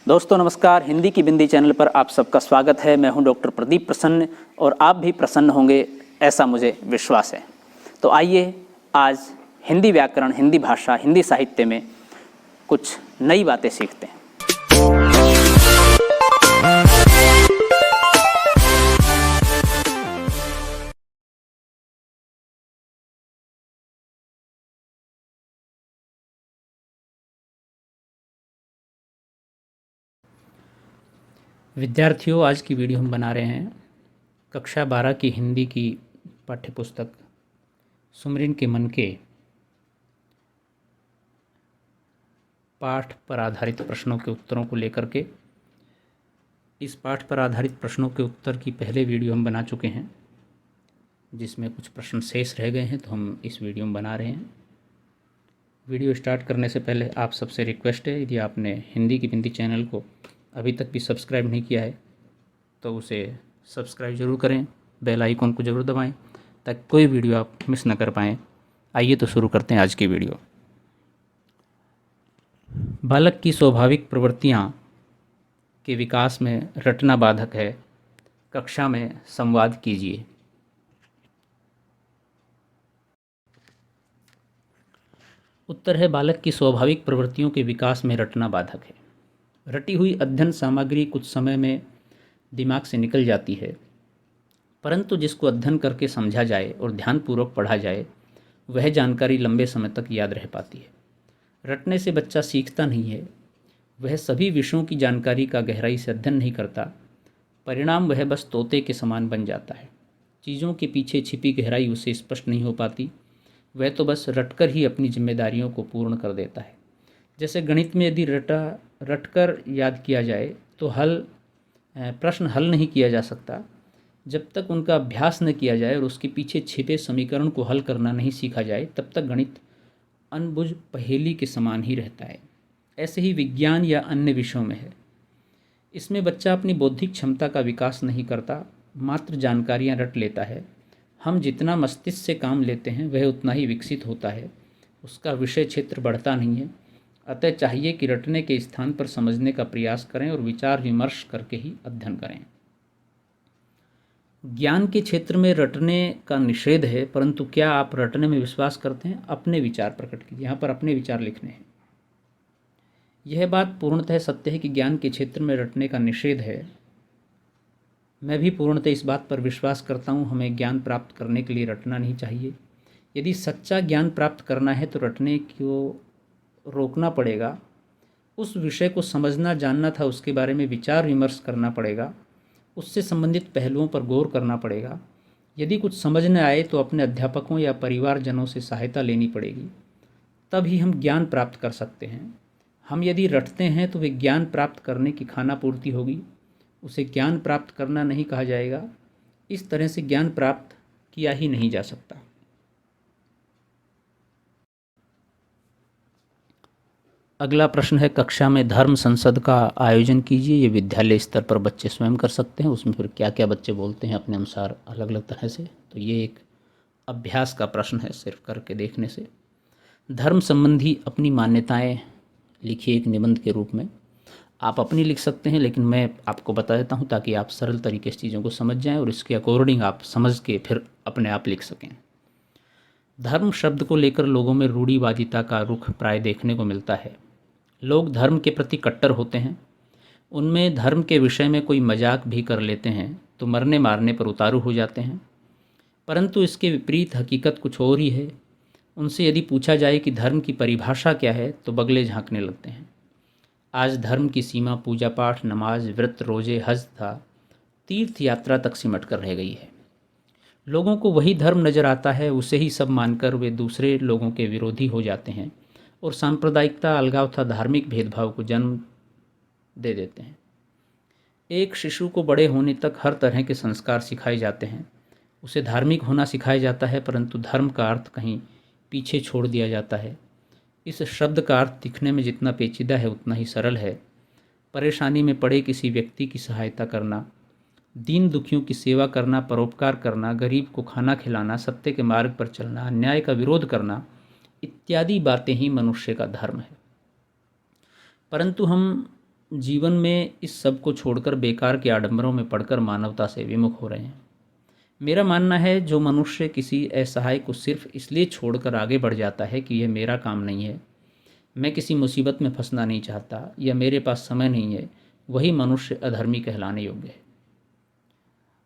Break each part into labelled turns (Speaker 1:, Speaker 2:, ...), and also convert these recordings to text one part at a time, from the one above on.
Speaker 1: दोस्तों नमस्कार। हिंदी की बिंदी चैनल पर आप सबका स्वागत है। मैं हूं डॉक्टर प्रदीप प्रसन्न और आप भी प्रसन्न होंगे ऐसा मुझे विश्वास है। तो आइए आज हिंदी व्याकरण, हिंदी भाषा, हिंदी साहित्य में कुछ नई बातें सीखते हैं। विद्यार्थियों, आज की वीडियो हम बना रहे हैं कक्षा 12 की हिंदी की पाठ्यपुस्तक सुमरिन के मन के पाठ पर आधारित प्रश्नों के उत्तरों को लेकर के। इस पाठ पर आधारित प्रश्नों के उत्तर की पहले वीडियो हम बना चुके हैं, जिसमें कुछ प्रश्न शेष रह गए हैं, तो हम इस वीडियो में बना रहे हैं। वीडियो स्टार्ट करने से पहले आप सबसे रिक्वेस्ट है, यदि आपने हिंदी की बिंदी चैनल को अभी तक भी सब्सक्राइब नहीं किया है तो उसे सब्सक्राइब ज़रूर करें, बेल आइकन को ज़रूर दबाएं ताकि कोई वीडियो आप मिस ना कर पाएँ। आइए तो शुरू करते हैं आज की वीडियो। बालक की स्वाभाविक प्रवृत्तियाँ के विकास में रटना बाधक है। कक्षा में संवाद कीजिए। उत्तर है, बालक की स्वाभाविक प्रवृत्तियों के विकास में रटना बाधक है। रटी हुई अध्ययन सामग्री कुछ समय में दिमाग से निकल जाती है, परंतु जिसको अध्ययन करके समझा जाए और ध्यानपूर्वक पढ़ा जाए वह जानकारी लंबे समय तक याद रह पाती है। रटने से बच्चा सीखता नहीं है, वह सभी विषयों की जानकारी का गहराई से अध्ययन नहीं करता। परिणाम वह बस तोते के समान बन जाता है। चीज़ों के पीछे छिपी गहराई उसे स्पष्ट नहीं हो पाती। वह तो बस रटकर ही अपनी जिम्मेदारियों को पूर्ण कर देता है। जैसे गणित में यदि रटकर याद किया जाए तो प्रश्न हल नहीं किया जा सकता जब तक उनका अभ्यास न किया जाए और उसके पीछे छिपे समीकरण को हल करना नहीं सीखा जाए, तब तक गणित अनबुझ पहेली के समान ही रहता है। ऐसे ही विज्ञान या अन्य विषयों में है। इसमें बच्चा अपनी बौद्धिक क्षमता का विकास नहीं करता, मात्र जानकारियाँ रट लेता है। हम जितना मस्तिष्क से काम लेते हैं वह उतना ही विकसित होता है, उसका विषय क्षेत्र बढ़ता नहीं है। अतः चाहिए कि रटने के स्थान पर समझने का प्रयास करें और विचार विमर्श करके ही अध्ययन करें। ज्ञान के क्षेत्र में रटने का निषेध है, परंतु क्या आप रटने में विश्वास करते हैं? अपने विचार प्रकट कीजिए। यहाँ पर अपने विचार लिखने हैं। यह बात पूर्णतः सत्य है कि ज्ञान के क्षेत्र में रटने का निषेध है। मैं भी पूर्णतः इस बात पर विश्वास करता हूँ। हमें ज्ञान प्राप्त करने के लिए रटना नहीं चाहिए। यदि सच्चा ज्ञान प्राप्त करना है तो रटने को रोकना पड़ेगा। उस विषय को समझना जानना था, उसके बारे में विचार विमर्श करना पड़ेगा, उससे संबंधित पहलुओं पर गौर करना पड़ेगा। यदि कुछ समझ न आए तो अपने अध्यापकों या परिवारजनों से सहायता लेनी पड़ेगी, तभी हम ज्ञान प्राप्त कर सकते हैं। हम यदि रटते हैं तो वे ज्ञान प्राप्त करने की खानापूर्ति होगी, उसे ज्ञान प्राप्त करना नहीं कहा जाएगा। इस तरह से ज्ञान प्राप्त किया ही नहीं जा सकता। अगला प्रश्न है, कक्षा में धर्म संसद का आयोजन कीजिए। ये विद्यालय स्तर पर बच्चे स्वयं कर सकते हैं। उसमें फिर क्या क्या बच्चे बोलते हैं अपने अनुसार अलग अलग तरह से, तो ये एक अभ्यास का प्रश्न है, सिर्फ करके देखने से। धर्म संबंधी अपनी मान्यताएं लिखिए एक निबंध के रूप में। आप अपनी लिख सकते हैं, लेकिन मैं आपको बता देता हूँ ताकि आप सरल तरीके से चीज़ों को समझ जाएँ और इसके अकॉर्डिंग आप समझ के फिर अपने आप लिख सकें। धर्म शब्द को लेकर लोगों में रूढ़िवादिता का रुख प्राय देखने को मिलता है। लोग धर्म के प्रति कट्टर होते हैं। उनमें धर्म के विषय में कोई मजाक भी कर लेते हैं तो मरने मारने पर उतारू हो जाते हैं। परंतु इसके विपरीत हकीकत कुछ और ही है। उनसे यदि पूछा जाए कि धर्म की परिभाषा क्या है तो बगले झांकने लगते हैं। आज धर्म की सीमा पूजा पाठ, नमाज, व्रत, रोजे, हज था तीर्थ यात्रा तक सिमट कर रह गई है। लोगों को वही धर्म नज़र आता है, उसे ही सब मानकर वे दूसरे लोगों के विरोधी हो जाते हैं और सांप्रदायिकता, अलगाव तथा धार्मिक भेदभाव को जन्म दे देते हैं। एक शिशु को बड़े होने तक हर तरह के संस्कार सिखाए जाते हैं। उसे धार्मिक होना सिखाया जाता है, परंतु धर्म का अर्थ कहीं पीछे छोड़ दिया जाता है। इस शब्द का अर्थ दिखने में जितना पेचीदा है उतना ही सरल है। परेशानी में पड़े किसी व्यक्ति की सहायता करना, दीन दुखियों की सेवा करना, परोपकार करना, गरीब को खाना खिलाना, सत्य के मार्ग पर चलना, अन्याय का विरोध करना इत्यादि बातें ही मनुष्य का धर्म है। परंतु हम जीवन में इस सब को छोड़कर बेकार के आडंबरों में पड़कर मानवता से विमुख हो रहे हैं। मेरा मानना है, जो मनुष्य किसी असहाय को सिर्फ इसलिए छोड़कर आगे बढ़ जाता है कि यह मेरा काम नहीं है, मैं किसी मुसीबत में फंसना नहीं चाहता, या मेरे पास समय नहीं है, वही मनुष्य अधर्मी कहलाने योग्य है।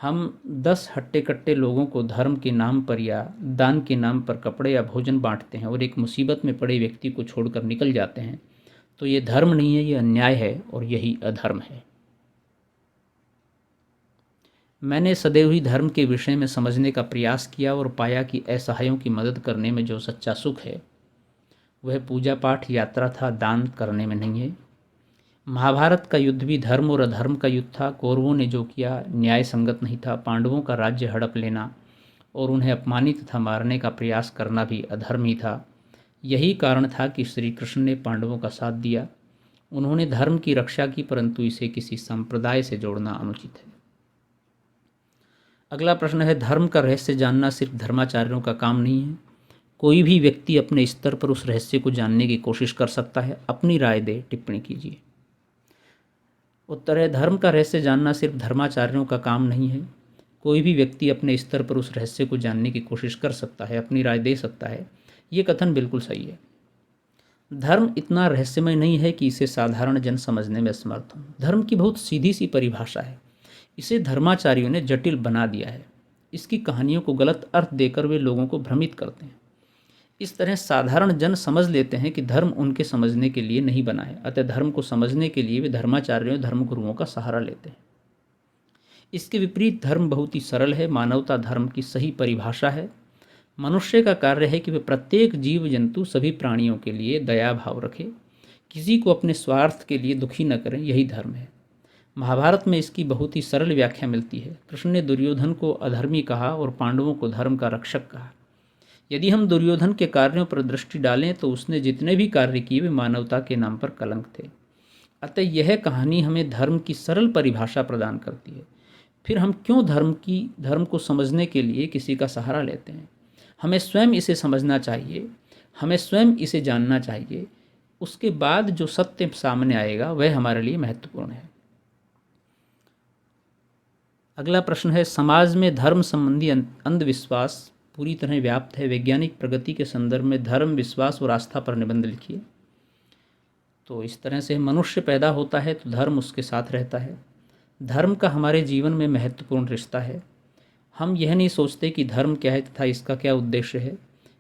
Speaker 1: हम 10 हट्टे कट्टे लोगों को धर्म के नाम पर या दान के नाम पर कपड़े या भोजन बांटते हैं और एक मुसीबत में पड़े व्यक्ति को छोड़कर निकल जाते हैं, तो ये धर्म नहीं है, ये अन्याय है और यही अधर्म है। मैंने सदैव ही धर्म के विषय में समझने का प्रयास किया और पाया कि असहायों की मदद करने में जो सच्चा सुख है वह पूजा पाठ, यात्रा तथा दान करने में नहीं है। महाभारत का युद्ध भी धर्म और अधर्म का युद्ध था। कौरवों ने जो किया न्याय संगत नहीं था। पांडवों का राज्य हड़प लेना और उन्हें अपमानित तथा मारने का प्रयास करना भी अधर्म ही था। यही कारण था कि श्री कृष्ण ने पांडवों का साथ दिया। उन्होंने धर्म की रक्षा की, परंतु इसे किसी संप्रदाय से जोड़ना अनुचित है। अगला प्रश्न है, धर्म का रहस्य जानना सिर्फ धर्माचार्यों का काम नहीं है। कोई भी व्यक्ति अपने स्तर पर उस रहस्य को जानने की कोशिश कर सकता है। अपनी राय दे, टिप्पणी कीजिए। उत्तर है, धर्म का रहस्य जानना सिर्फ धर्माचार्यों का काम नहीं है। कोई भी व्यक्ति अपने स्तर पर उस रहस्य को जानने की कोशिश कर सकता है, अपनी राय दे सकता है। ये कथन बिल्कुल सही है। धर्म इतना रहस्यमय नहीं है कि इसे साधारण जन समझने में असमर्थ हों। धर्म की बहुत सीधी सी परिभाषा है, इसे धर्माचार्यों ने जटिल बना दिया है। इसकी कहानियों को गलत अर्थ देकर वे लोगों को भ्रमित करते हैं। इस तरह साधारण जन समझ लेते हैं कि धर्म उनके समझने के लिए नहीं बना है, अतः धर्म को समझने के लिए वे धर्माचार्यों, धर्मगुरुओं का सहारा लेते हैं। इसके विपरीत धर्म बहुत ही सरल है। मानवता धर्म की सही परिभाषा है। मनुष्य का कार्य है कि वे प्रत्येक जीव जंतु, सभी प्राणियों के लिए दया भाव रखे, किसी को अपने स्वार्थ के लिए दुखी न करें। यही धर्म है। महाभारत में इसकी बहुत ही सरल व्याख्या मिलती है। कृष्ण ने दुर्योधन को अधर्मी कहा और पांडवों को धर्म का रक्षक कहा। यदि हम दुर्योधन के कार्यों पर दृष्टि डालें तो उसने जितने भी कार्य किए वे मानवता के नाम पर कलंक थे। अतः यह कहानी हमें धर्म की सरल परिभाषा प्रदान करती है। फिर हम क्यों धर्म को समझने के लिए किसी का सहारा लेते हैं? हमें स्वयं इसे समझना चाहिए, हमें स्वयं इसे जानना चाहिए। उसके बाद जो सत्य सामने आएगा वह हमारे लिए महत्वपूर्ण है। अगला प्रश्न है, समाज में धर्म संबंधी अंधविश्वास पूरी तरह व्याप्त है। वैज्ञानिक प्रगति के संदर्भ में धर्म, विश्वास और आस्था पर निबंध लिखिए। तो इस तरह से मनुष्य पैदा होता है तो धर्म उसके साथ रहता है। धर्म का हमारे जीवन में महत्वपूर्ण रिश्ता है। हम यह नहीं सोचते कि धर्म क्या है तथा इसका क्या उद्देश्य है।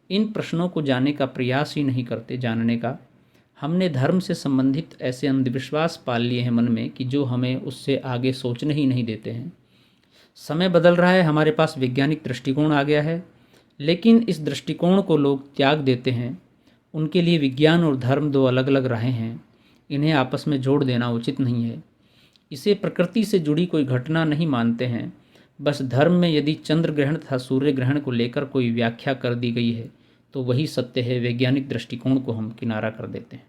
Speaker 1: इन प्रश्नों को जानने का प्रयास ही नहीं करते। जानने का हमने धर्म से संबंधित ऐसे अंधविश्वास पाल लिए हैं मन में कि जो हमें उससे आगे सोचने ही नहीं देते हैं। समय बदल रहा है, हमारे पास वैज्ञानिक दृष्टिकोण आ गया है, लेकिन इस दृष्टिकोण को लोग त्याग देते हैं। उनके लिए विज्ञान और धर्म दो अलग अलग राहें हैं। इन्हें आपस में जोड़ देना उचित नहीं है। इसे प्रकृति से जुड़ी कोई घटना नहीं मानते हैं। बस धर्म में यदि चंद्र ग्रहण तथा सूर्य ग्रहण को लेकर कोई व्याख्या कर दी गई है तो वही सत्य है। वैज्ञानिक दृष्टिकोण को हम किनारा कर देते हैं।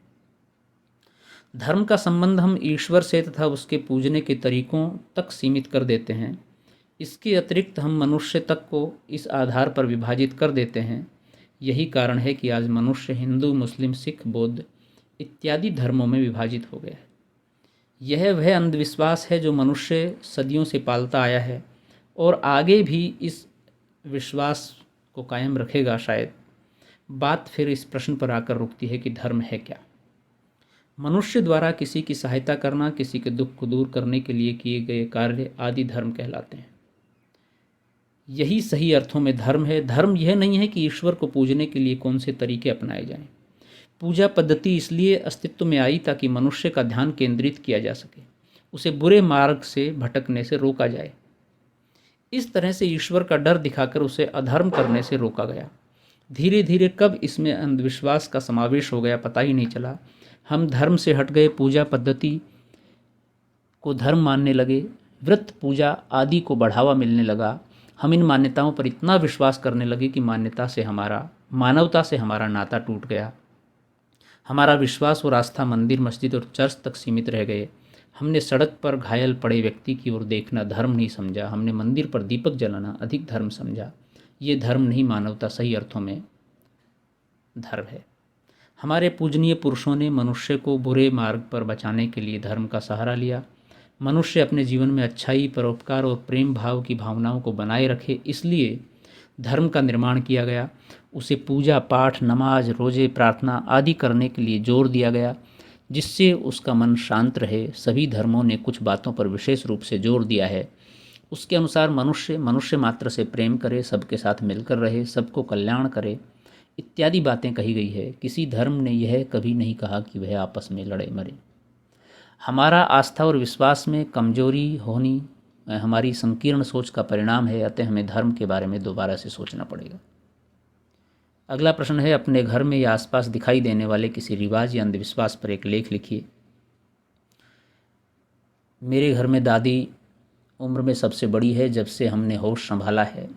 Speaker 1: धर्म का संबंध हम ईश्वर से तथा उसके पूजने के तरीकों तक सीमित कर देते हैं। इसके अतिरिक्त हम मनुष्य तक को इस आधार पर विभाजित कर देते हैं। यही कारण है कि आज मनुष्य हिंदू, मुस्लिम, सिख, बौद्ध इत्यादि धर्मों में विभाजित हो गया है। यह वह अंधविश्वास है जो मनुष्य सदियों से पालता आया है और आगे भी इस विश्वास को कायम रखेगा शायद। बात फिर इस प्रश्न पर आकर रुकती है कि धर्म है क्या? मनुष्य द्वारा किसी की सहायता करना, किसी के दुख को दूर करने के लिए किए गए कार्य आदि धर्म कहलाते हैं। यही सही अर्थों में धर्म है। धर्म यह नहीं है कि ईश्वर को पूजने के लिए कौन से तरीके अपनाए जाएं। पूजा पद्धति इसलिए अस्तित्व में आई ताकि मनुष्य का ध्यान केंद्रित किया जा सके, उसे बुरे मार्ग से भटकने से रोका जाए। इस तरह से ईश्वर का डर दिखाकर उसे अधर्म करने से रोका गया। धीरे धीरे कब इसमें अंधविश्वास का समावेश हो गया पता ही नहीं चला। हम धर्म से हट गए, पूजा पद्धति को धर्म मानने लगे, व्रत पूजा आदि को बढ़ावा मिलने लगा। हम इन मान्यताओं पर इतना विश्वास करने लगे कि मानवता से हमारा नाता टूट गया। हमारा विश्वास और आस्था मंदिर, मस्जिद और चर्च तक सीमित रह गए। हमने सड़क पर घायल पड़े व्यक्ति की ओर देखना धर्म नहीं समझा। हमने मंदिर पर दीपक जलाना अधिक धर्म समझा। ये धर्म नहीं, मानवता सही अर्थों में धर्म है। हमारे पूजनीय पुरुषों ने मनुष्य को बुरे मार्ग पर बचाने के लिए धर्म का सहारा लिया। मनुष्य अपने जीवन में अच्छाई, परोपकार और प्रेम भाव की भावनाओं को बनाए रखे, इसलिए धर्म का निर्माण किया गया। उसे पूजा पाठ, नमाज, रोजे, प्रार्थना आदि करने के लिए जोर दिया गया, जिससे उसका मन शांत रहे। सभी धर्मों ने कुछ बातों पर विशेष रूप से जोर दिया है। उसके अनुसार मनुष्य मनुष्य मात्र से प्रेम करे, सबके साथ मिलकर रहे, सबको कल्याण करे इत्यादि बातें कही गई है। किसी धर्म ने यह कभी नहीं कहा कि वह आपस में लड़े मरे। हमारा आस्था और विश्वास में कमजोरी होनी हमारी संकीर्ण सोच का परिणाम है, अतः हमें धर्म के बारे में दोबारा से सोचना पड़ेगा। अगला प्रश्न है, अपने घर में या आसपास दिखाई देने वाले किसी रिवाज या अंधविश्वास पर एक लेख लिखिए। मेरे घर में दादी उम्र में सबसे बड़ी है। जब से हमने होश संभाला है,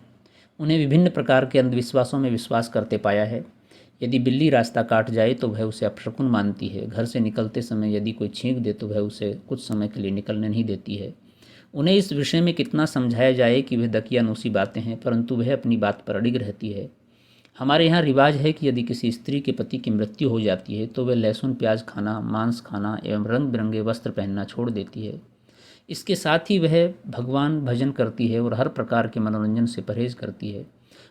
Speaker 1: उन्हें विभिन्न प्रकार के अंधविश्वासों में विश्वास करते पाया है। यदि बिल्ली रास्ता काट जाए तो वह उसे अपशकुन मानती है। घर से निकलते समय यदि कोई छींक दे तो वह उसे कुछ समय के लिए निकलने नहीं देती है। उन्हें इस विषय में कितना समझाया जाए कि वह दकियानूसी बातें हैं, परंतु वह अपनी बात पर अड़िग रहती है। हमारे यहाँ रिवाज है कि यदि किसी स्त्री के पति की मृत्यु हो जाती है तो वह लहसुन प्याज खाना, मांस खाना एवं रंग बिरंगे वस्त्र पहनना छोड़ देती है। इसके साथ ही वह भगवान भजन करती है और हर प्रकार के मनोरंजन से परहेज करती है।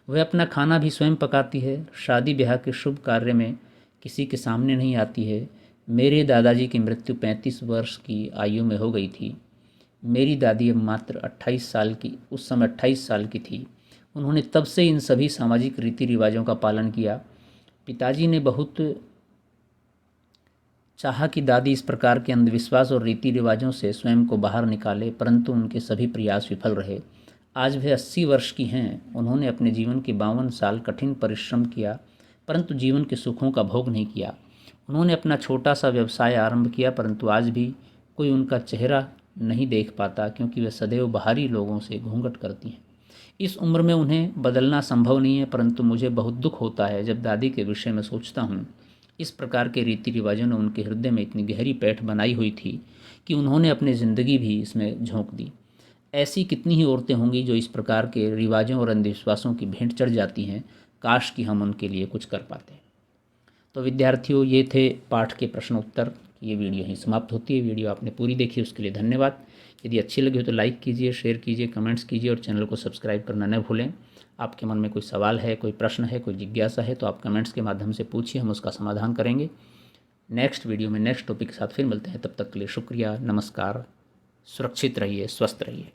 Speaker 1: वह अपना खाना भी स्वयं पकाती है। शादी ब्याह के शुभ कार्य में किसी के सामने नहीं आती है। मेरे दादाजी की मृत्यु 35 वर्ष की आयु में हो गई थी। मेरी दादी अब मात्र 28 साल की उस समय 28 साल की थी। उन्होंने तब से इन सभी सामाजिक रीति रिवाजों का पालन किया। पिताजी ने बहुत चाहा कि दादी इस प्रकार के अंधविश्वास और रीति रिवाजों से स्वयं को बाहर निकाले, परंतु उनके सभी प्रयास विफल रहे। आज वे 80 वर्ष की हैं। उन्होंने अपने जीवन के 52 साल कठिन परिश्रम किया, परंतु जीवन के सुखों का भोग नहीं किया। उन्होंने अपना छोटा सा व्यवसाय आरंभ किया, परंतु आज भी कोई उनका चेहरा नहीं देख पाता, क्योंकि वे सदैव बाहरी लोगों से घूंघट करती हैं। इस उम्र में उन्हें बदलना संभव नहीं है, परंतु मुझे बहुत दुख होता है जब दादी के विषय में सोचता हूँ। इस प्रकार के रीति रिवाजों ने उनके हृदय में इतनी गहरी पैठ बनाई हुई थी कि उन्होंने अपनी ज़िंदगी भी इसमें झोंक दी। ऐसी कितनी ही औरतें होंगी जो इस प्रकार के रिवाजों और अंधविश्वासों की भेंट चढ़ जाती हैं। काश कि हम उनके लिए कुछ कर पाते। तो विद्यार्थियों, ये थे पाठ के प्रश्न उत्तर। ये वीडियो यहीं समाप्त होती है। वीडियो आपने पूरी देखी, उसके लिए धन्यवाद। यदि अच्छी लगी हो तो लाइक कीजिए, शेयर कीजिए, कमेंट्स कीजिए और चैनल को सब्सक्राइब करना न भूलें। आपके मन में कोई सवाल है, कोई प्रश्न है, कोई जिज्ञासा है तो आप कमेंट्स के माध्यम से पूछिए, हम उसका समाधान करेंगे। नेक्स्ट वीडियो में नेक्स्ट टॉपिक के साथ फिर मिलते हैं। तब तक के लिए शुक्रिया, नमस्कार, सुरक्षित रहिए, स्वस्थ रहिए।